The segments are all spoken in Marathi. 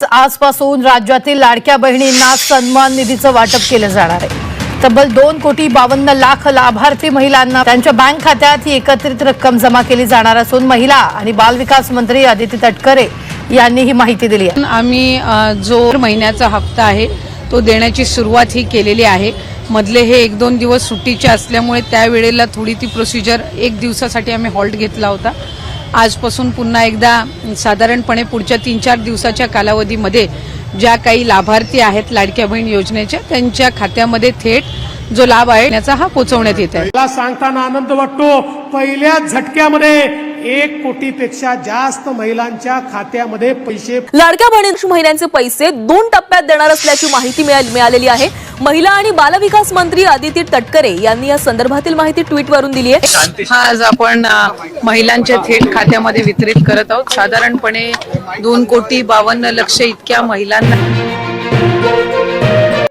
आजपासून राज्यातील लाडक्या बहिणींना सन्मान निधीचं वाटप केलं जाणार आहे। तब्बल 2,52,00,000 लाभार्थी महिलांना त्यांच्या बँक खात्यात ही एकत्रित रक्कम जमा केली जाणार असून महिला आणि बाल विकास मंत्री अदिती तटकरे यांनी ही माहिती दिली आहे। आम्ही जो महिन्याचा हप्ता आहे तो देण्याची सुरुवात ही केलेली आहे। मधले हे 1-2 दिवस सुट्टीचे असल्यामुळे त्यावेळेला थोडी ती प्रोसिजर 1 दिवसासाठी आम्ही हॉल्ट घेतला होता। आजपासून पुन्हा एकदा साधारणपणे पुढच्या 3-4 दिवसाच्या कालावधीमध्ये ज्या काही लाभार्थी आहेत लाडक्या बहीण योजनेच्या त्यांच्या खात्यामध्ये थेट जो लाभ आहे त्याचा हा पोहोचवण्यात येत आहे। मला सांगताना आनंद वाटतो, पहिल्या झटक्यामध्ये 1 कोटीपेक्षा जास्त महिलांच्या खात्यामध्ये पैसे लाडक्या बहिणी महिन्यांचे पैसे 2 टप्प्यात देणार असल्याची माहिती मिळालेली आहे। महिला आणि बालविकास मंत्री अदिती तटकरे यांनी या संदर्भातील माहिती ट्विटवरून दिली आहे। आज आपण महिलांच्या थेट खात्यामध्ये वितरित करत आहोत। साधारणपणे 2,52,00,000 इतक्या महिलांना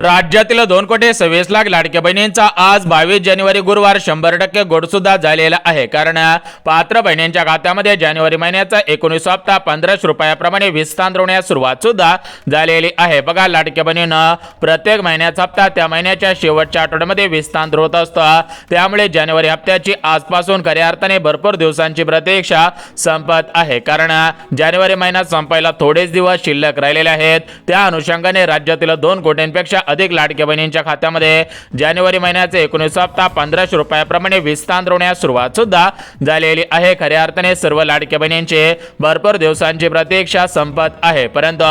राज्यातील 2,26,00,000 लाडक्या बहिणींचा आज 22 जानेवारी गुरुवार 100% गोडसुद्धा झालेला आहे। कारण पात्र बहिणींच्या खात्यामध्ये जानेवारी महिन्याचा 19 हप्ता 1500 रुपयाप्रमाणे विस्तारण्यास सुरुवात सुद्धा झालेली आहे। बघा, लाडक्या बहिणींना प्रत्येक महिन्याचा हप्ता त्या महिन्याच्या शेवटच्या आठवड्यामध्ये विस्तार होत असतो। त्यामुळे जानेवारी हप्त्याची आजपासून खऱ्या अर्थाने भरपूर दिवसांची प्रतीक्षा संपत आहे। कारण जानेवारी महिना संपायला थोडेच दिवस शिल्लक राहिलेले आहेत। त्या अनुषंगाने राज्यातील 2 कोटींपेक्षा अधिक लाडक्या बहिणींच्या खात्यामध्ये जानेवारी महिन्याचे 19 हप्ता 1500 रुपयाप्रमाणे विस्तारण्यास सुरुवात सुद्धा झालेली आहे। खऱ्या अर्थाने सर्व लाडक्या बहिणींचे भरपूर दिवसांची प्रतीक्षा संपत आहे। परंतु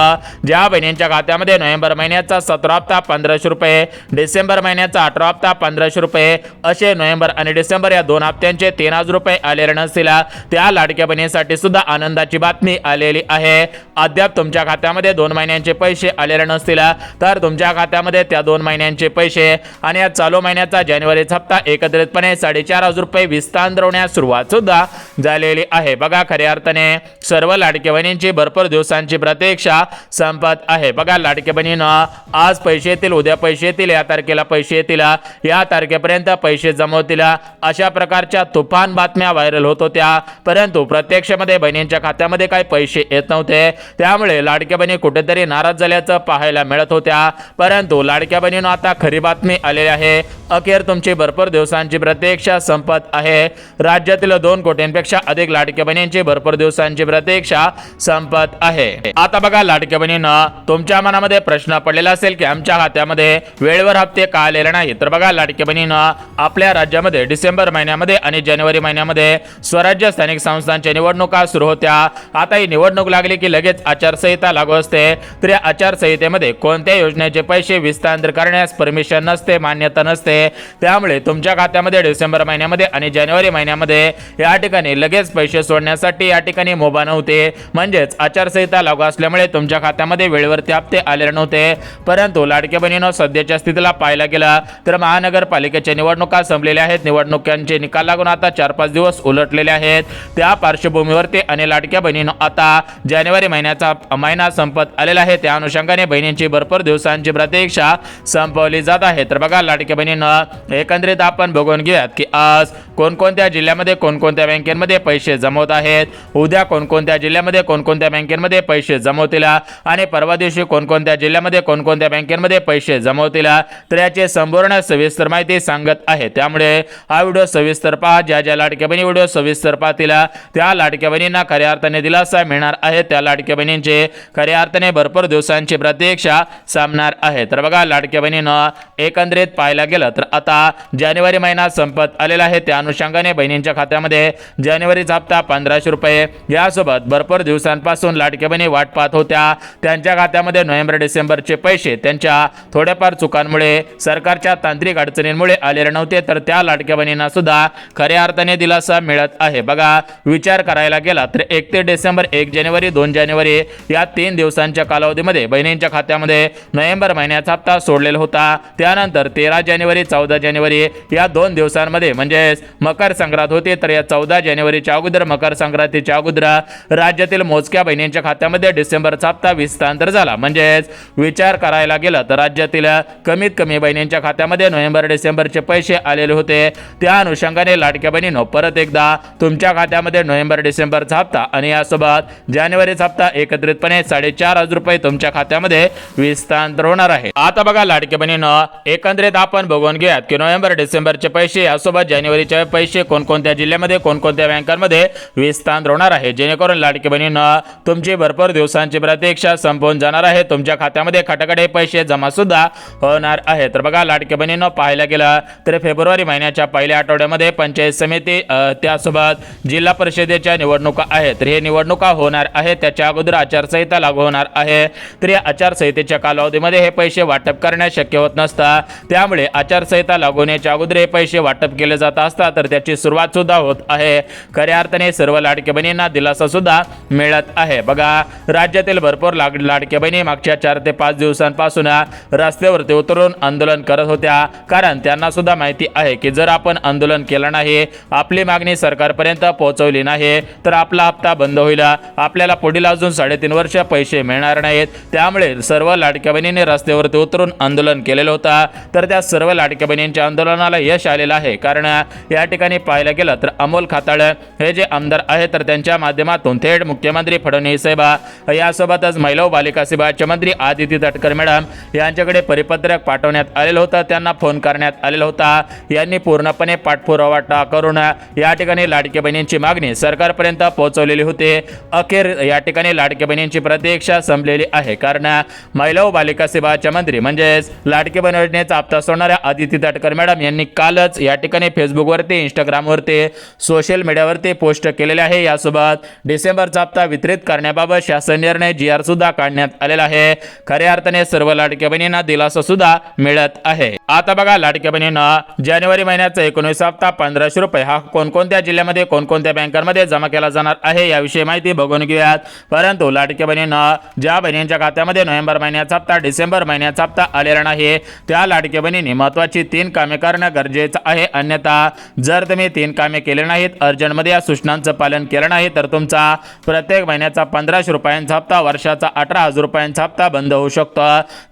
ज्या बहिणींच्या खात्यामध्ये नोव्हेंबर महिन्याचा 17 हप्ता 1500 रुपये, डिसेंबर महिन्याचा 18 हप्ता 1500 रुपये असे नोव्हेंबर आणि डिसेंबर या 2 हप्त्यांचे 3,000 रुपये आलेले नसतील त्या लाडक्या बहिणींसाठी सुद्धा आनंदाची बातमी आलेली आहे। अद्याप तुमच्या खात्यामध्ये 2 महिन्यांचे पैसे आलेले नसतील तर तुमच्या खात्यामध्ये त्या 2 महिन्यांचे पैसे आणि या चालू महिन्याचा जानेवारीचा हप्ता एकत्रितपणे 4,500 रुपये विस्तारण्यास सुरुवात सुद्धा झालेली आहे। बघा, खऱ्या अर्थाने सर्व लाडक्या बहिणींची भरपूर दिवसांची प्रतीक्षा संपत आहे। बघा, लाडक्या बहिणींना आज पैसे येतील, उद्या पैसे येतील, या तारखेला पैसे येतील, या तारखेपर्यंत पैसे जमवतील अशा प्रकारच्या तुफान बातम्या व्हायरल होत होत्या। परंतु प्रत्यक्षामध्ये बहिणींच्या खात्यामध्ये काही पैसे येत नव्हते। त्यामुळे लाडक्या बहिणी कुठेतरी नाराज झाल्याचं पाहायला मिळत होत्या। परंतु लाडक्या बहिणींना आता खरी बातमी आलेली आहे। अखेर तुमची भरपूर दिवसांची प्रतीक्षा संपत आहे। राज्यातील 2 कोटींपेक्षा अधिक लाडक्या बहिणींची भरपूर दिवसांची प्रतीक्षा संपत आहे। आता बघा, लाडक्या बहिणींना तुमच्या मनामध्ये प्रश्न पडलेला असेल की आमच्या खात्यामध्ये वेळेवर हप्ते का आलेले नाही। तर बघा, लाडक्या बहिणींना आपल्या राज्यामध्ये डिसेंबर महिन्यामध्ये आणि जानेवारी महिन्यामध्ये स्वराज्य स्थानिक संस्थांच्या निवडणुका सुरू होत्या। आता ही निवडणूक लागली की लगेच आचारसंहिता लागू असते। तर या आचारसंहितेमध्ये कोणत्या योजनेचे पैसे विस्तार करण्यास परमिशन नसते, मान्यता नसते। त्यामुळे तुमच्या खात्यामध्ये डिसेंबर महिन्यामध्ये आणि जानेवारी महिन्यामध्ये या ठिकाणी लगेच पैसे सोडण्यासाठी या ठिकाणी मुभा नव्हते। म्हणजेच आचारसंहिता लागू असल्यामुळे तुमच्या खात्यामध्ये वेळेवरती हप्ते आलेले नव्हते। परंतु लाडक्या बहिणींनो, सध्याच्या स्थितीला पाहायला गेला तर महानगरपालिकेच्या निवडणुका संपलेल्या आहेत। निवडणुकांचे निकाल लागून आता 4-5 दिवस उलटलेले आहेत। त्या पार्श्वभूमीवरती आणि लाडक्या बहिणींनो आता जानेवारी महिन्याचा महिना संपत आलेला आहे। त्या अनुषंगाने बहिणींची भरपूर दिवसांची प्रतीक्षा संपवली जात आहे। तर बघा, लाडक्या बहिणींना एकंदरीत आपण बघून घेऊयात की आज कोणकोणत्या जिल्ह्यामध्ये कोणकोणत्या बँकेमध्ये पैसे जमवत आहेत, उद्या कोणकोणत्या जिल्ह्यामध्ये कोणकोणत्या बँकेमध्ये पैसे जमवतील आणि परवा दिवशी कोणकोणत्या जिल्ह्यामध्ये कोणकोणत्या बँकेमध्ये पैसे जमवतील। तर याची संपूर्ण सविस्तर माहिती सांगत आहे। त्यामुळे हा व्हिडिओ सविस्तर पहा। ज्या ज्या लाडक्या बहिणी व्हिडिओ सविस्तर पाहतील त्या लाडक्या बहिणींना खऱ्या अर्थाने दिलासा मिळणार आहे। त्या लाडक्या बहिणींचे खऱ्या अर्थाने भरपूर दिवसांची प्रतीक्षा संपणार आहे। तर बघा, लाडक्या बहिणींना एकंदरीत पाहायला गेलं तर आता जानेवारी महिना संपत आलेला आहे। त्या अनुषंगाने बहिणींच्या खात्यामध्ये जानेवारीचा हप्ता 1500 रुपये यासोबत भरपूर दिवसांपासून लाडक्या बहिणी वाट पाहत होत्या। त्यांच्या खात्यामध्ये नोव्हेंबर डिसेंबरचे पैसे त्यांच्या थोड्याफार चुकांमुळे, सरकारच्या तांत्रिक अडचणींमुळे आलेले नव्हते। तर त्या लाडक्या बहिणींना सुद्धा खऱ्या अर्थाने दिलासा मिळत आहे। बघा, विचार करायला गेला तर 1 डिसेंबर, 1 जानेवारी, 2 जानेवारी या 3 दिवसांच्या कालावधीमध्ये बहिणींच्या खात्यामध्ये नोव्हेंबर महिन्याचा हप्ता सोडलेला होता. त्यानंतर 13 जानेवारी 14 जानेवारी या 2 दिवसांमध्ये म्हणजेच मकर संक्रांत होती, तर या 14 जानेवारीच्या अगोदर मकर संक्रांतीच्या अगोदर राज्यातील मोजक्या बहिणींच्या खात्यामध्ये डिसेंबरचा हप्ता हस्तांतर झाला. म्हणजेच विचार करायला गेला तर राज्यातील कमीत कमी बहिणींच्या खात्यामध्ये नोव्हेंबर डिसेंबरचे पैसे आलेले होते. त्या अनुषंगाने लाडक्या बहिणींनो परत एकदा तुमच्या खात्यामध्ये नोव्हेंबर डिसेंबरचा हप्ता आणि यासोबत जानेवारीचा हप्ता एकत्रितपणे 4,500 रुपये तुमच्या खात्यामध्ये हस्तांतर होणार आहे. आता बघा लाडक्या बहिणींनो, एकंदरीत आपण बघून घेऊयात की नोव्हेंबर डिसेंबरचे पैसे यासोबत जानेवारीचे पैसे कोणकोणत्या जिल्ह्यामध्ये कोणकोणत्या बँकांमध्ये हस्तांतर होणार आहे, जेणेकरून लाडकी बहिणींनो तुमची भरपूर दिवसांची प्रतीक्षा संपवून जाणार आहे. तुमच्या खात्यामध्ये खटाखटे पैसे जमा सुद्धा होणार आहे. तर बघा लाडक्या बहिणींनो, पाहायला गेलं तर फेब्रुवारी महिन्याच्या पहिल्या आठवड्यामध्ये पंचायत समिती त्यासोबत जिल्हा परिषदेच्या निवडणुका आहेत. तर हे निवडणुका होणार आहे, त्याच्या अगोदर आचारसंहिता लागू होणार आहे. तर या आचारसंहितेच्या कालावधीमध्ये हे पैसे वाटप करणे शक्य होत नसतं. त्यामुळे आचारसंहिता लागू होण्याच्या अगोदर हे पैसे वाटप केले जात असतात. तर त्याची सुरुवात सुद्धा होत आहे. खऱ्या अर्थाने सर्व लाडक्या बहिणींना दिलासा सुद्धा मिळत आहे. बघा राज्यातील भरपूर लाडक्या बहिणी मागच्या 4 ते 5 दिवसांपासून रस्त्यावरती उतरून आंदोलन करत होत्या, कारण त्यांना सुद्धा माहिती आहे की जर आपण आंदोलन केलं नाही, आपली मागणी सरकारपर्यंत पोहोचवली नाही, तर आपला हप्ता बंद होईल, आपल्याला पुढील अजून 3.5 वर्ष पैसे मिळणार नाहीत. त्यामुळे सर्व लाडक्या बहिणींनी रस्त्यावरती उतरून आंदोलन केलेलं होतं. तर त्या सर्व लाडक्या बहिणींच्या आंदोलनाला यश आलेलं आहे, कारण या ठिकाणी पाहायला गेलं तर अमोल खाताळ हे जे आमदार आहेत तर त्यांच्या माध्यमातून थेट मुख्यमंत्री फडणवीस साहेब यासोबतच महिला व बालिका सेवाचे मंत्री आदिती तटकरे मॅडम यांच्याकडे परिपत्रक पाठवण्यात आलेलं होतं, त्यांना फोन करण्यात आलेला होता. यांनी पूर्णपणे पाठपुरावा करून या ठिकाणी लाडक्या बहिणींची मागणी सरकारपर्यंत पोहोचवलेली होती. अखेर या ठिकाणी लाडक्या बहिणींची प्रतीक्षा संपलेली आहे, कारण महिला व बालिका सेवाचे मंत्री म्हणजेच लाडकी बहीण योजनेचा हप्ता सोडणाऱ्या आदिती तटकरे मॅडम यांनी कालच या ठिकाणी फेसबुकवरती, इंस्टाग्रामवरती, सोशल मीडियावरती पोस्ट केलेले आहे. यासोबत डिसेंबरचा हप्ता वितरित करण्याबाबत शासन निर्णय GR सुद्धा काढण्यात आलेला आहे. खऱ्या अर्थाने सर्व लाडक्या बहिणींना दिलासा सुद्धा मिळत आहे. आता बघा लाडक्या बहिणींना जानेवारी महिन्याचा 19 हप्ता 1500 रुपये हा कोणकोणत्या जिल्ह्यामध्ये कोणकोणत्या बँकांमध्ये जमा केला जाणार आहे याविषयी माहिती बघून घेऊयात. परंतु लाडक्या बहिणींना ज्या बहिणींच्या खात्यामध्ये नोव्हेंबर महिन्याचा हप्ता डिसेंबर महिन्याचा हप्ता आलेला नाही, त्या लाडक्या बहिणींनी महत्त्वाची 3 कामे करणं गरजेचं आहे. अन्यथा जर तुम्ही 3 कामे केले नाहीत, अर्जंटमध्ये या सूचनांचं पालन केलं नाही, तर तुमचा प्रत्येक महिन्याचा 1500 रुपयांचा हप्ता, वर्षाचा 18,000 रुपयांचा हप्ता बंद होऊ शकतो.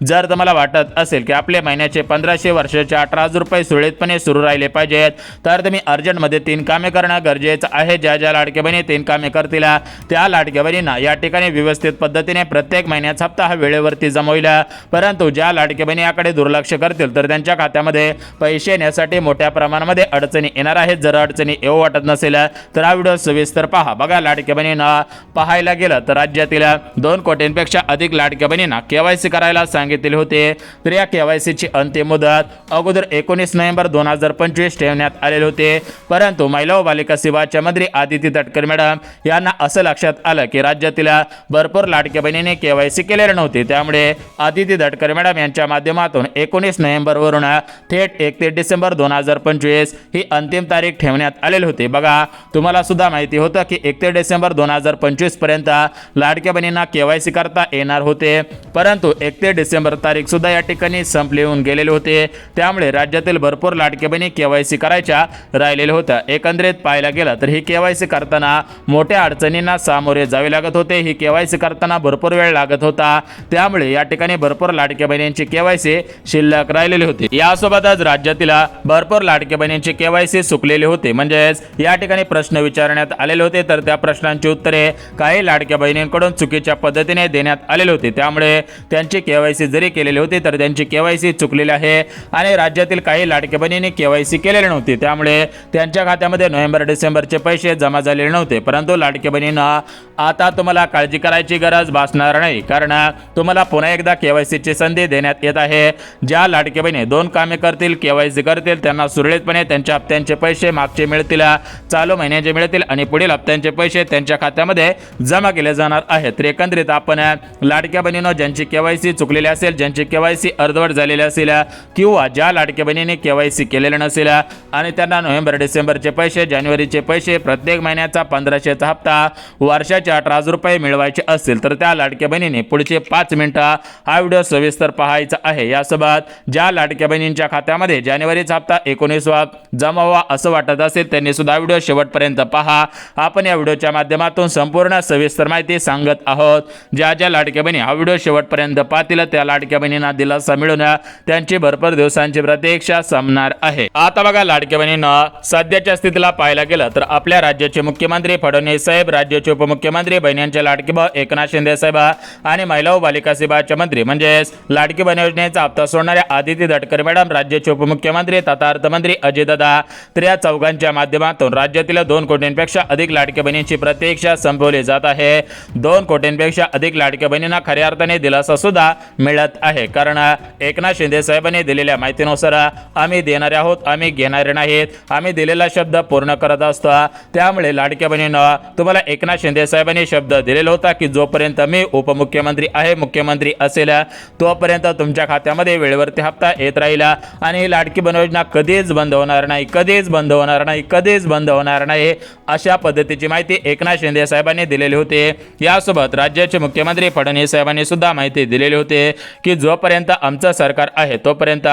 जर तुम्हाला वाटत असेल की आपले महिन्याचे 1500, वर्षाचे 18,000 रुपये सुरळीतपणे सुरू राहिले पाहिजेत, तर तुम्ही अर्जंटमध्ये 3 कामे करणं गरजेचं आहे. ज्या लाडक्या बहिणी 3 कामे करतील त्या लाडक्या बहिणींना या ठिकाणी व्यवस्थित पद्धतीने प्रत्येक महिन्याचा हप्ता हा वेळेवरती जमा होईल. परंतु ज्या लाडक्या बहिणी याकडे दुर्लक्ष करतील तर त्यांच्या खात्यामध्ये पैसे येण्यासाठी मोठ्या प्रमाणामध्ये अडचणी येणार आहेत. जर अडचणी येऊ वाटत नसेल तर हा व्हिडिओ सविस्तर पहा. बघा लाडक्या बहिणींना पाहायला गेलं तर राज्यातील 2 कोटींपेक्षा अधिक लाडक्या बहिणींना KYC करायला सांगितले होते. तर या KYCची अंतिम मुदत अगोदर 19 नोव्हेंबर 2025 ठेवण्यात आलेले होते. परंतु महिला व बालिका सेवाच्या मंत्री आदिती तटकरे मॅडम यांना असं लक्षात आलं की राज्यातील भरपूर लाडक्या बहिणीने KYC केलेले नव्हते. त्यामुळे आदिती तटकरे मॅडम यांच्या माध्यमातून 19 नोव्हेंबरवरून थेट 31 डिसेंबर 2025 ही अंतिम तारीख ठेवण्यात आलेली होती. बघा तुम्हाला सुद्धा माहिती होतं की 31 डिसेंबर 2025 पर्यंत लाडक्या बहिणींना KYC करता येणार होते, परंतु 31 डिसेंबर तारीख सुद्धा या ठिकाणी संपली होऊन गेलेले होते. त्यामुळे राज्यातील भरपूर लाडक्या बहिणी KYC करायच्या राहिलेल्या होत्या. एकंदरीत पाहायला गेलं तर ही KYC करताना मोठ्या अडचणींना सामोरे जावे लागत होते. ही KYC करताना भरपूर वेळ लागत होता. त्यामुळे या ठिकाणी भरपूर लाडक्या बहिणींची KYC शिल्लक राहिलेली होती. यासोबतच राज्यातील भरपूर लाडक्या बहिणींची KYC चुकलेली होती. म्हणजेच या ठिकाणी प्रश्न विचारण्यात आलेले होते, तर त्या प्रश्नांची उत्तरे काही लाडक्या बहिणींकडून चुकीच्या पद्धतीने देण्यात आलेले होते. त्यामुळे त्यांची KYC जरी केलेली होती तर त्यांची KYC चुकलेली आहे. आणि राज्यातील काही लाडक्या बहिणींनी KYC केलेले नव्हते, त्यामुळे त्यांच्या खात्यामध्ये नोव्हेंबर डिसेंबरचे पैसे जमा झालेले नव्हते. परंतु लाडक्या बहिणींना आता तुम्हाला काळजी करायची गरज भासणार नाही, कारण तुम्हाला पुन्हा एकदा KYCची संधी देण्यात येत आहे. ज्या लाडक्या बहिणी 2 कामे करतील, KYC करतील, त्यांना सुरळीतपणे त्यांच्या हप्त्यांचे पैसे मागचे मिळतील, चालू महिन्याचे मिळतील आणि पुढील हप्त्यांचे पैसे त्यांच्या खात्यामध्ये जमा केले जाणार आहेत. तर एकंदरीत आपण लाडक्या बहिणींनो ज्यांची KYC चुकलेली असेल, ज्यांची KYC अर्धवट झालेली असेल किंवा किंवा ज्या लाडक्या बहिणीने केवायसी केलेलं नसेल आणि त्यांना नोव्हेंबर डिसेंबरचे पैसे, जानेवारीचे पैसे, प्रत्येक महिन्याचा 1500चा हप्ता, वर्षाचे 18,000 रुपये मिळवायचे असतील तर त्या लाडक्या बहिणीने पुढचे 5 मिनिटं हा व्हिडिओ सविस्तर पाहायचा आहे. यासोबत ज्या लाडक्या बहिणींच्या खात्यामध्ये जानेवारीचा हप्ता 19वा जमा व्हावा असं वाटत असेल त्यांनी सुद्धा व्हिडिओ शेवटपर्यंत पहा. आपण या व्हिडिओच्या माध्यमातून संपूर्ण सविस्तर माहिती सांगत आहोत. ज्या ज्या लाडक्या बहिणी हा व्हिडिओ शेवटपर्यंत पाहतील त्या लाडक्या बहिणींना दिलासा मिळून त्यांची भरपूर दिवसांची प्रतीक्षा संपणार आहे. आता बघा लाडक्या बहिणींना सध्याच्या स्थितीला पाहायला गेलं तर आपल्या राज्याचे मुख्यमंत्री फडणवीस साहेब, राज्याचे उपमुख्यमंत्री बहिणींचे लाडके भाऊ एकनाथ शिंदे साहेब आणि महिला व बालिका सेवाचे मंत्री म्हणजेच लाडकी बहीण योजनेचा हप्ता सोडणाऱ्या आदिती तटकरे मॅडम, राज्याचे उपमुख्यमंत्री तथा अर्थमंत्री अजितदादा, तर या चौघांच्या माध्यमातून राज्यातील 2 कोटींपेक्षा अधिक लाडक्या बहिणींची प्रतीक्षा संपवली जात आहे. 2 कोटींपेक्षा अधिक लाडक्या बहिणींना खऱ्या अर्थाने दिलासा सुद्धा मिळत आहे. कारण एकनाथ शिंदे साहेबांनी दिलेल्या माहितीनुसार आम्ही देणारे आहोत, आम्ही घेणारे नाहीत, आम्ही दिलेला शब्द पूर्ण करत असतो. त्यामुळे लाडक्या बहिणींना तुम्हाला एकनाथ शिंदे साहेबांनी शब्द दिलेला होता की जोपर्यंत मी उपमुख्यमंत्री आहे, मुख्यमंत्री असेल तोपर्यंत तुमच्या खात्यामध्ये वेळेवरती हप्ता येत राहिला आणि ही लाडकी बहीण योजना कधीच बंद होणार नाही, कधीच बंद होणार नाही, कधीच बंद होणार नाही अशा पद्धतीची माहिती एकनाथ शिंदे साहेबांनी दिलेली होती. यासोबत राज्याचे मुख्यमंत्री फडणवीस साहेबांनी सुद्धा माहिती दिलेली होती की जोपर्यंत आमचं सरकार आहे तोपर्यंत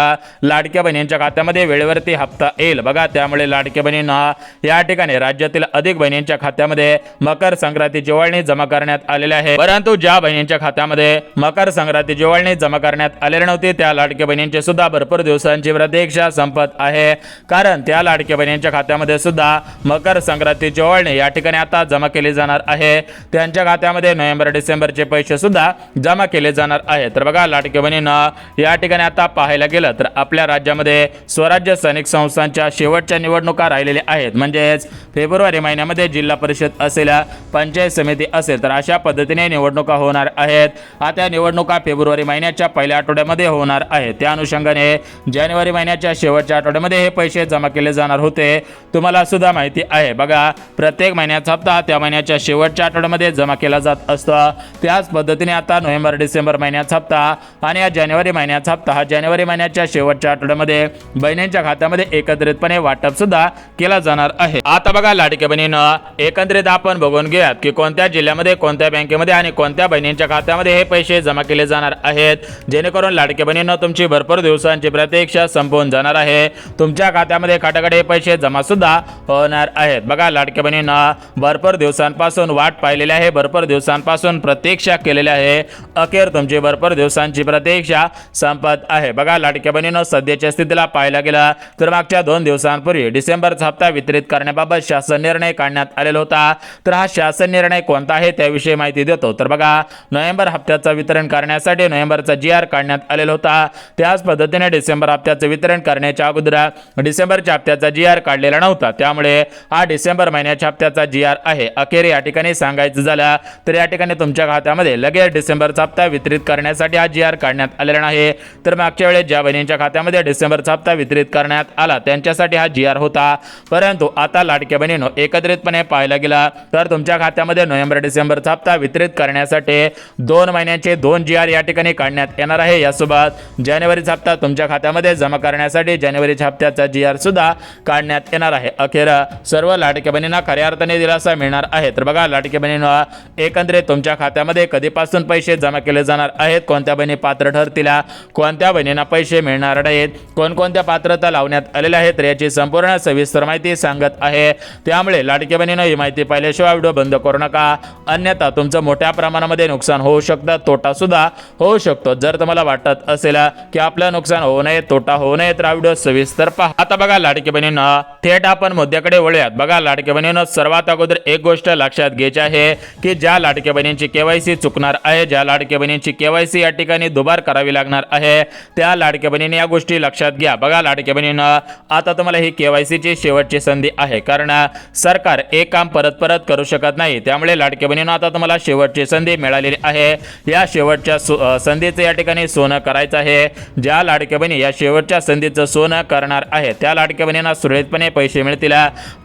लाडक्या बहिणींच्या खात्यामध्ये वेळेवरती हप्ता येईल. बघा त्यामुळे लाडक्या बहिणींना या ठिकाणी राज्यातील अधिक बहिणींच्या खात्यामध्ये मकर संक्रांतीची ओवाळणी जमा करण्यात आलेली आहे. परंतु ज्या बहिणींच्या खात्यामध्ये मकर संक्रांतीची ओवाळणी जमा करण्यात आलेली नव्हती त्या लाडक्या बहिणींची सुद्धा भरपूर दिवसांची प्रतीक्षा संपत आहे. कारण त्या लाडक्या बहिणींच्या खात्यामध्ये सुद्धा मकर संक्रांतीची ओवाळणी या ठिकाणी आता जमा केली जाणार आहे. त्यांच्या खात्यामध्ये नोव्हेंबर डिसेंबरचे पैसे सुद्धा जमा केले जाणार आहेत. तर बघा लाडक्या बहिणींना या ठिकाणी आता पाहायला गेलं तर आपल्या राज्यामध्ये स्वराज्य स्थानिक संस्थांच्या शेवटच्या निवडणुका राहिलेल्या आहेत. म्हणजेच फेब्रुवारी महिन्यामध्ये जिल्हा परिषद असेल, पंचायत समिती असेल तर अशा पद्धतीने निवडणुका होणार आहेत. आता निवडणुका फेब्रुवारी महिन्याच्या पहिल्या आठवड्यामध्ये होणार आहेत. त्या अनुषंगाने जानेवारी महिन्याच्या शेवटच्या आठवड्यामध्ये हे पैसे जमा केले जाणार होते. तुम्हाला सुद्धा माहिती आहे बघा प्रत्येक महिन्याचा हप्ता त्या महिन्याच्या शेवटच्या आठवड्यामध्ये जमा केला जात असतो. त्याच पद्धतीने आता नोव्हेंबर डिसेंबर महिन्याचा हप्ता आणि या जानेवारी महिन्याचा हप्ता हा जानेवारी महिन्याच्या शेवटच्या आठवड्यामध्ये बहिणींच्या खात्यामध्ये एकत्रितपणे वाटप सुद्धा केला जाणार आहे. आता बघा लाडक्या बहिणींना एकत्रित आपण बघून घेऊयात की कोणत्या जिल्ह्यामध्ये, कोणत्या बँकेमध्ये आणि कोणत्या बहिणींच्या खात्यामध्ये हे पैसे जमा केले जाणार आहेत, जेणेकरून लाडक्या बहिणींना तुमची भरपूर दिवसांची प्रतीक्षा संपवून जाणार आहे. तुमच्या खात्यामध्ये खटाखट हे पैसे जमा सुद्धा होणार आहेत. बघा लाडक्या बहिणींना भरपूर दिवसांपासून वाट पाहिलेली आहे, भरपूर दिवसांपासून प्रतीक्षा केलेली आहे. अखेर तुमची भरपूर दिवसांची प्रतीक्षा संपत आहे. बघा लाडक्या बहिणींना सध्याच्या स्थितीला पाहायला गेला तर मागच्या 2 दिवसांपूर्वी डिसेंबरचा हप्ता वितरित करण्याबाबत शासन निर्णय काढण्यात आलेला होता. तर हा शासन निर्णय कोणता आहे त्याविषयी माहिती देतो. तर बघा नोव्हेंबर हप्त्याचं वितरण करण्यासाठी नोव्हेंबरचा GR काढण्यात आलेला होता. त्याच पद्धतीने डिसेंबर हप्त्याचं वितरण करण्याच्या अगोदर डिसेंबरच्या हप्त्याचा GR काढलेला नव्हता. त्यामुळे हा डिसेंबर महिन्याच्या हप्त्याचा GR आहे. अखेर या ठिकाणी सांगायचं झालं तर या ठिकाणी तुमच्या खात्यामध्ये लगेच डिसेंबरचा हप्ता वितरित करण्यासाठी हा GR काढण्यात आलेला नाही. तर मागच्या वेळेस ज्या बहिणींच्या खात्यामध्ये डिसेंबरचा हप्ता वितरित करण्यात आला त्यांच्यासाठी हा GR होता. परंतु आता लाडक्या बहिणींनो एकत्रितपणे पाहायला गेला तर तुमच्या खात्यामध्ये नोव्हेंबर डिसेंबरचा हप्ता वितरित करण्यासाठी 2 महिन्यांचे 2 GR या ठिकाणी काढण्यात येणार आहे. यासोबत जानेवारीचा हप्ता तुमच्या खात्यामध्ये जमा करण्यासाठी जानेवारीच्या हप्त्याचा GR सुद्धा काढण्यात येणार आहे. अखेर सर्व लाडक्या बहिणींना खऱ्या अर्थाने दिलासा मिळणार आहे. तर बघा लाडक्या बहिणींना एकंदरीत तुमच्या खात्यामध्ये कधीपासून पैसे जमा केले जाणार आहेत, कोणत्या बहिणी पात्र ठरतील, कोणत्या बहिणींना पैसे मिळणार नाहीत, कोणकोणत्या पात्रता लावण्यात आलेल्या आहेत याची संपूर्ण सविस्तर माहिती सांगत आहे. त्यामुळे लाडक्या बहिणींना ही माहिती पाहिल्याशिवाय व्हिडिओ बंद करू नका, अन्यथा तुमचं मोठ्या प्रमाणामध्ये नुकसान होऊ शकतं, तोटा सुद्धा होऊ शकतो. जर तुम्हाला वाटत असेल की आपलं नुकसान होऊ नये, तोटा होऊ नये तर व्हिडिओ सविस्तर पहा. आता बघा लाडक्या बहिणींना थेट आपण मुद्द्याकडे वळूयात. बघा लाडक्या बहिणींना सर्वात अगोदर एक गोष्ट लक्षात घ्यायची आहे की ज्या लाडक्या बहिणींची केवायसी चुकणार आहे, ज्या लाडक्या बहिणींची केवायसी या ठिकाणी दुबार करावी लागणार आहे त्या लाडक्या बहिणींनी या गोष्टी लक्षात घ्या. बघा लाडक्या बहिणींना आता तुम्हाला ही केवायसीची शेवटची संधी आहे. कारण सरकार एक काम परत परत करू शकत नाही. त्यामुळे लाडक्या बहिणींना आता तुम्हाला शेवटची संधी मिळालेली आहे. या शेवटच्या संधीचं या ठिकाणी सोनं करायचं आहे. ज्या लाडक्या बहिणी या शेवटच्या संधीचं सोनं करणार आहे त्या लाडक्या बहिणींना सुरळीतपणे पैसे मिळतील.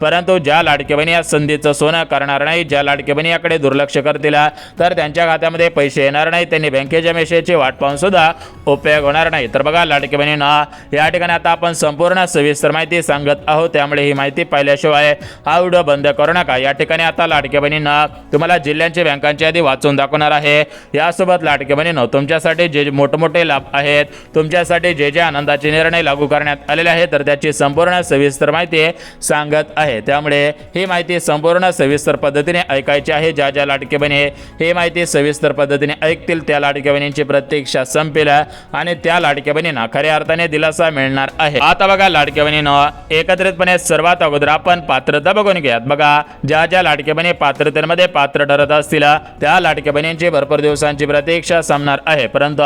परंतु ज्या लाडक्या बहिणी या संधीचं सोनं करणार नाही, ज्या लाडक्या बहिणी याकडे दुर्लक्ष करतील तर त्यांच्या खात्यामध्ये पैसे येणार नाही, त्यांनी बँकेच्या मेसेजची वाट पाहून सुद्धा उपयोग होणार नाही. तर बघा लाडके बहिणींनो, या ठिकाणी आता आपण संपूर्ण सविस्तर माहिती सांगत आहोत, त्यामुळे ही माहिती पाहिल्याशिवाय हा व्हिडिओ बंद करू नका। या ठिकाणी आता लाडके बहिणींनो तुम्हाला जिल्ह्यांची बँकांची यादी वाचून दाखवणार आहे। यासोबत लाडके बहिणींनो तुमच्यासाठी जे मोठमोठे लाभ आहेत, तुमच्यासाठी जे जे आनंदाचे निर्णय लागू करण्यात आलेले आहेत, तर त्याची संपूर्ण सविस्तर माहिती सांगत आहे। त्यामुळे ही माहिती संपूर्ण सविस्तर पद्धतीने ऐकायची आहे। ज्या ज्या लाडके बहिणी ही माहिती सविस्तर पद्धतीने ऐकतील त्या लाडके बहिणींची प्रतीक्षा संपेल आणि त्या लाडके बहिणींना खऱ्या अर्थाने दिलासा मिळणार आहे। आता बघा लाडके बहिणींनो, एकत्रितपणे सर्वात अगोदर आपण पात्रता बघून घ्यात। बघा ज्या ज्या लाडके बहिणी पात्रतेमध्ये पात्र ठरत असतील त्या लाडके बहिणींची भरपूर दिवसांची प्रतीक्षा संपणार आहे, परंतु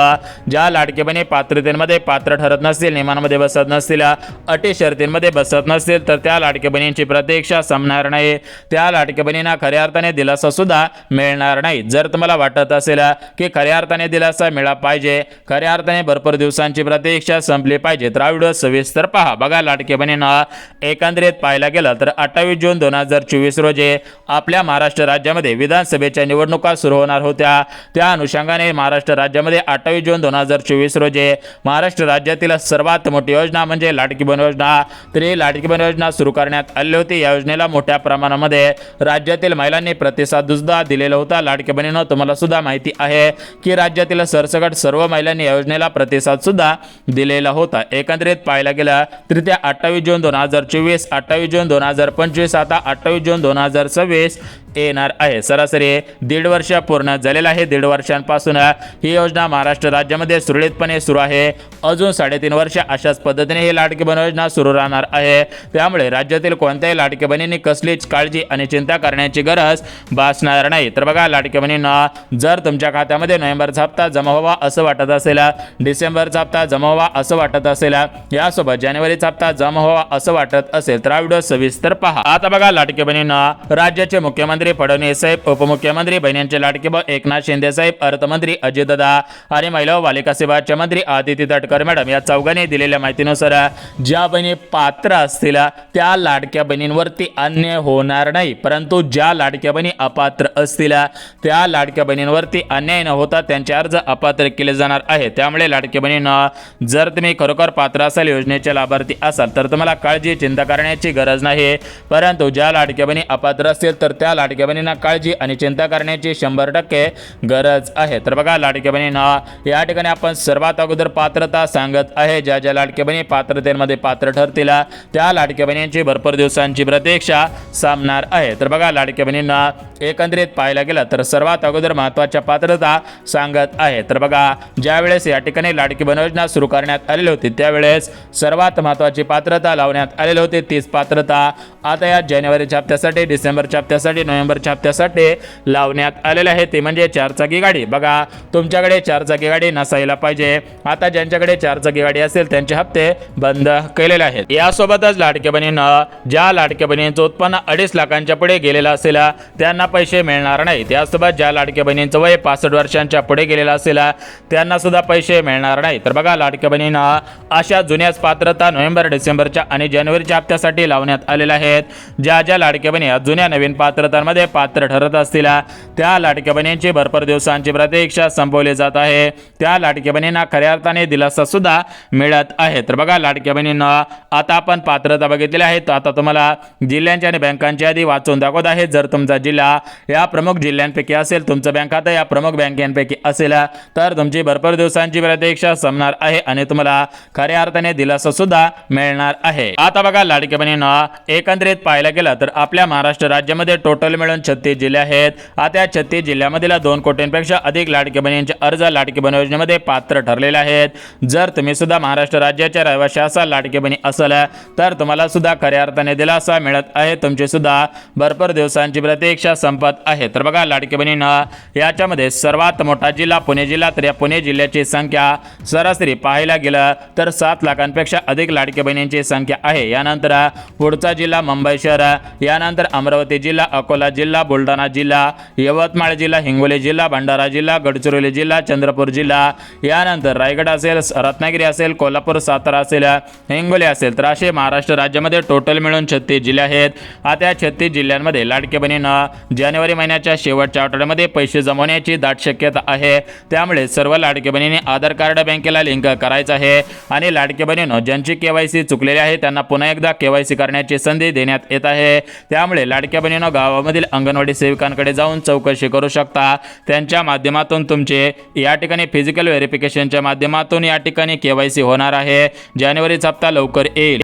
ज्या लाडके बहिणी पात्रतेमध्ये पात्र ठरत नसतील, नियमांमध्ये बसत नसतील, अटी शर्तींमध्ये बसत नसतील, तर त्या लाडके बहिणींची प्रतीक्षा संपणार नाही। त्या लाडके बहिणींना खऱ्या अर्थाने दिलासा सुद्धा मिळणार नाही। जर तुम्हाला वाटत असेल की खऱ्या अर्थाने दिलासा मिळाला पाहिजे, खऱ्या अर्थाने भरपूर दिवसांची प्रतीक्षा संपली पाहिजे, तर हा व्हिडिओ सविस्तर पहा। बघा लाडके बहिणींना एकंदरीत पाहायला गेलं तर 28 जून 2024 रोजी आपल्या महाराष्ट्र राज्यामध्ये विधानसभेच्या निवडणुका सुरू होणार होत्या। त्या अनुषंगाने महाराष्ट्र राज्यामध्ये 28 जून 2024 रोजी महाराष्ट्र राज्यातील सर्वात मोठी योजना म्हणजे लाडकी बहीण योजना, तर ही लाडकी बहीण योजना सुरू करण्यात आली होती। या योजनेला मोठ्या प्रमाणामध्ये राज्यातील महिलांनी प्रतिसाद सुद्धा दिलेला होता। लाडकी बहिणींनो तुम्हाला सुद्धा माहिती आहे की राज्यातील सरसकट सर्व महिलांनी या योजनेला प्रतिसाद सुद्धा दिलेला होता। एकंदरीत पाहायला गेलं तर त्या 28 जून 2024, 28 जून 2025, आता 28 जून 2026 येणार आहे। सरासरी 1.5 वर्ष पूर्ण झालेला आहे। 1.5 वर्षांपासून ही योजना महाराष्ट्र राज्यामध्ये सुरळीतपणे सुरू आहे। अजून 3.5 वर्ष अशाच पद्धतीने ही लाडकी बहीण योजना सुरू राहणार आहे। त्यामुळे राज्यातील कोणत्याही लाडकी बहिणींनी कसलीच काळजी आणि चिंता करण्याची गरज भासणार नाही। तर बघा लाडकी बहिणींना, जर तुमच्या खात्यामध्ये नोव्हेंबरचा हप्ता जमा व्हावा असं वाटत असेल, डिसेंबरचा हप्ता जमा व्हावा असं वाटत असेल, यासोबत जानेवारीचा हप्ता जमा व्हावा असं वाटत असेल, तर हा व्हिडिओ सविस्तर पहा। आता बघा लाडकी बहिणींना, राज्याचे मुख्यमंत्री फडणवीस साहेब, उपमुख्यमंत्री बहिणींचे लाडके भाऊ एकनाथ शिंदे साहेब, अर्थमंत्री अजितदादा आणि महिला व बालिका सेवाचे मंत्री आदिती तटकरे मॅडम या चौघांनी दिलेल्या माहितीनुसार ज्या बहिणी पात्र असतील त्या लाडक्या बहिणींवरती अन्याय होणार नाही, परंतु ज्या लाडक्या बहिणी अपात्र असतील त्या लाडक्या बहिणींवरती अन्याय न होता त्यांचे अर्ज अपात्र केले जाणार आहे। त्यामुळे लाडक्या बहिणींना, जर तुम्ही खरोखर पात्र असाल, योजनेचे लाभार्थी असाल, तर तुम्हाला काळजी चिंता करण्याची गरज नाही, परंतु ज्या लाडक्या बहिणी अपात्र असतील तर त्या लाडक्या बहिणींना काळजी आणि चिंता करण्याची 100% गरज आहे। तर बघा लाडक्या बहिणींना, या ठिकाणी आपण सर्वात अगोदर पात्रता सांगत आहे। ज्या ज्या लाडक्या बहिणी पात्रतेमध्ये पात्र ठरतील त्या लाडक्या बहिणींची भरपूर दिवसांची प्रतीक्षा संपणार आहे। तर बघा लाडक्या बहिणींना, एकंदरीत पाहायला गेलं तर सर्वात अगोदर महत्त्वाच्या पात्रता सांगत आहे। तर बघा ज्यावेळेस या ठिकाणी लाडकी बहीण योजना सुरू करण्यात आलेली होती त्यावेळेस सर्वात महत्त्वाची पात्रता लावण्यात आलेली होती 30 पात्रता आता या जानेवारीच्या हप्त्यासाठी, डिसेंबरच्या हप्त्यासाठी, नोव्हेंबरच्या हप्त्यासाठी लावण्यात आलेले आहे, ते म्हणजे 4चाकी गाडी। बघा तुमच्याकडे 4चाकी गाडी नसायला पाहिजे। आता ज्यांच्याकडे 4चाकी गाडी असेल त्यांचे हप्ते बंद केलेले आहेत। यासोबतच लाडक्या बहिणींना, ज्या लाडक्या बहिणींचं उत्पन्न 2.5 लाखांच्या पुढे गेलेलं असेल त्यांना पैसे मिळणार नाहीत। यासोबत ज्या लाडक्या बहिणींचं वय 65 वर्षांच्या पुढे गेलेलं असेल त्यांना सुद्धा पैसे मिळणार नाही। तर बघा लाडक्या बहिणींना, अशा जुन्याच पात्रता नोव्हेंबर, डिसेंबरच्या आणि जानेवारीच्या हप्त्यासाठी लावण्यात आलेल्या आहेत। ज्या ज्या लाडक्या बहिणी जुन्या नवीन पात्रतांमध्ये पात्र ठरत असतील त्या लाडक्या बहिणींची भरपूर दिवसांची प्रतीक्षा संपवली जात आहे। त्या लाडक्या बहिणींना खऱ्या अर्थाने दिलासा सुद्धा मिळत आहे। तर बघा लाडक्या बहिणींना, आता आपण पात्रता बघितलेली आहे, आता तुम्हाला जिल्ह्यांची आणि बँकांची यादी वाचून दाखवत आहे। जर तुमचा जिल्हा या प्रमुख जिल्ह्यांपैकी असेल, तुमचं बँक खातं या प्रमुख बँकांपैकी असेल, तर तुमची भरपूर दिवसांची प्रतीक्षा संपणार आहे आणि तुम्हाला खऱ्या अर्थाने दिलासा सुद्धा मिळणार आहे। आता बघा लाडक्या बहिणींना, एकंदरीत पाहायला गेलं तर आपल्या महाराष्ट्र राज्यामध्ये टोटल मिळून 36 जिल्हे आहेत। आता 36 जिल्ह्यामधील 2 कोटींपेक्षा अधिक लाडक्या बहिणींचे अर्ज लाडकी बहीण योजनेमध्ये पात्र ठरलेले आहेत। जर तुम्ही सुद्धा महाराष्ट्र राज्याच्या रहिवासी असाल, लाडकी बहिणी असाल, तर तुम्हाला सुद्धा खऱ्या अर्थाने दिलासा मिळत आहे। तुमची सुद्धा भरपूर दिवसांची प्रतीक्षा संपत आहे। तर बघा लाडकी बहिणींना, याच्यामध्ये सर्वात मोठा जिल्हा पुणे जिल्हा, तर या पुणे जिल्ह्याची संख्या सरासरी पाहायला गेलं तर 7 लाखांपेक्षा अधिक लाडक्या बहिणींची संख्या आहे। यानंतर पुढचा जिल्हा मुंबई शहर, यानंतर अमरावती जिल्हा, अकोला जिल्हा, बुलढाणा जिल्हा, यवतमाळ जिल्हा, हिंगोली जिल्हा, भंडारा जिल्हा, गडचिरोली जिल्हा, चंद्रपूर जिल्हा, यानंतर रायगड असेल, रत्नागिरी असेल, कोल्हापूर, सातारा असेल, हिंगोली असेल, तर असे महाराष्ट्र राज्यामध्ये टोटल मिळून 36 जिल्हे आहेत। आता या 36 जिल्ह्यांमध्ये लाडक्या बहिणींना जानेवारी महिन्याच्या शेवटच्या आठवड्यामध्ये पैसे जमवण्याची दाट शक्यता आहे। त्यामुळे सर्व लाडक्या बहिणींनी आधार कार्ड बँकेला लिंक करायचं आहे आणि लाडक्या बहिणींनो ज्यांची केवायसी चुकलेली आहे त्यांना पुन्हा एकदा केवायसी करण्याची संधी देण्यात येत आहे। त्यामुळे लाडक्या बहिणींनो गावामधील अंगणवाडी सेविकांकडे जाऊन चौकशी करू शकता। त्यांच्या माध्यमातून तुमचे या ठिकाणी फिजिकल व्हेरिफिकेशनच्या माध्यमातून या ठिकाणी केवायसी होणार आहे। जानेवारीचा हप्ता लवकर येईल।